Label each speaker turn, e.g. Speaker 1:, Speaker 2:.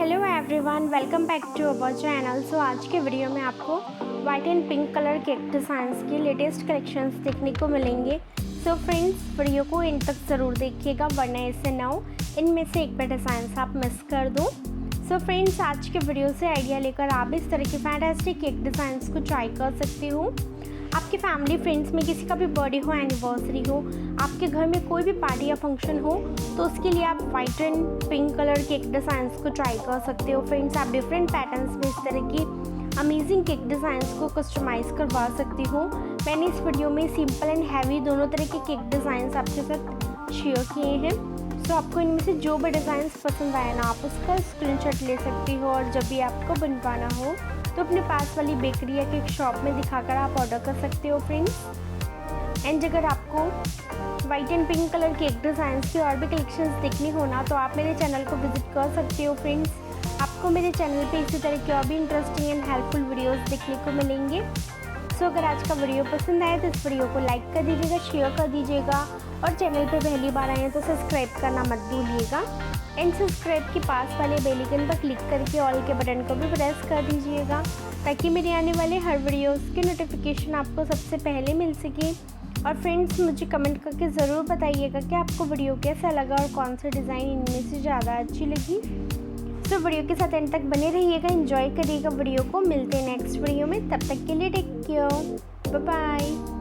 Speaker 1: Hello everyone, welcome back to our channel. So आज के video में आपको वाइट एंड पिंक कलर के डिज़ाइंस के लेटेस्ट कलेक्शंस देखने को मिलेंगे। सो फ्रेंड्स, वीडियो को इन तक ज़रूर देखिएगा, वरना इससे ना हो इनमें से एक बार डिज़ाइंस आप मिस कर दो। सो फ्रेंड्स, आज के वीडियो से आइडिया लेकर आप इस तरह के फैंटास्टिक केक डिज़ाइंस को ट्राई कर सकते हो। आपके फैमिली फ्रेंड्स में किसी का भी बर्थडे हो, एनिवर्सरी हो, आपके घर में कोई भी पार्टी या फंक्शन हो, तो उसके लिए आप white and pink colour cake designs को ट्राई कर सकते हो। फ्रेंड्स, आप डिफरेंट पैटर्न्स में इस तरह की अमेजिंग केक डिज़ाइंस को कस्टमाइज़ करवा सकती हो। मैंने इस वीडियो में सिंपल एंड हैवी दोनों तरह के केक डिज़ाइंस आपके साथ शेयर किए हैं। सो आपको इनमें से जो भी डिज़ाइंस पसंद आए ना, आप उसका स्क्रीनशॉट ले सकती हो और जब भी आपको बनवाना हो तो अपने पास वाली बेकरी या केक शॉप में दिखाकर आप ऑर्डर कर सकते हो फ्रेंड्स। एंड अगर आपको white and pink colour cake designs की और भी कलेक्शंस देखनी हो ना, तो आप मेरे चैनल को विजिट कर सकते हो फ्रेंड्स। आपको मेरे चैनल पे इसी तरह की और भी इंटरेस्टिंग एंड हेल्पफुल वीडियोस देखने को मिलेंगे। सो अगर आज का वीडियो पसंद आए तो इस वीडियो को लाइक कर दीजिएगा, शेयर कर दीजिएगा और चैनल पे पहली बार आए हैं तो सब्सक्राइब करना मत भूलिएगा। एंड सब्सक्राइब के पास वाले बेल आइकन पर क्लिक करके ऑल के बटन को भी प्रेस कर दीजिएगा, ताकि मेरे आने वाले हर वीडियोस की नोटिफिकेशन आपको सबसे पहले मिल सके। और फ्रेंड्स, मुझे कमेंट करके ज़रूर बताइएगा कि आपको वीडियो कैसा लगा और कौन सा डिज़ाइन इनमें से ज़्यादा अच्छी लगी। तो वीडियो के साथ एंड तक बने रहिएगा, एंजॉय करिएगा वीडियो को। मिलते हैं नेक्स्ट वीडियो में, तब तक के लिए टेक केयर, बाय बाय।